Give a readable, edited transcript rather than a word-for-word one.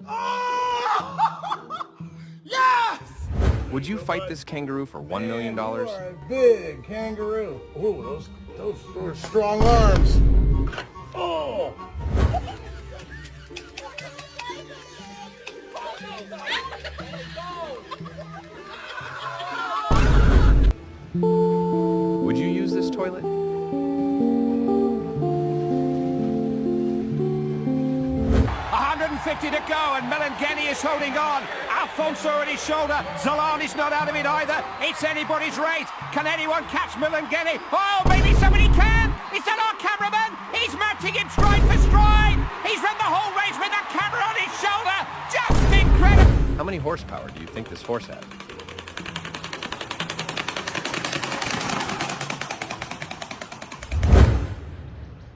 Oh! Yes! Would you fight this kangaroo for $1 million? You are a big kangaroo. Ooh, those are strong arms. Oh! Would you use this toilet? .50 to go, and Melangeni is holding on. Alfonso at his shoulder. Zolani's not out of it either. It's anybody's race. Can anyone catch Melangeni? Oh, maybe somebody can. Is that our cameraman? He's matching him stride for stride. He's run the whole race with that camera on his shoulder. Just incredible. How many horsepower do you think this horse had?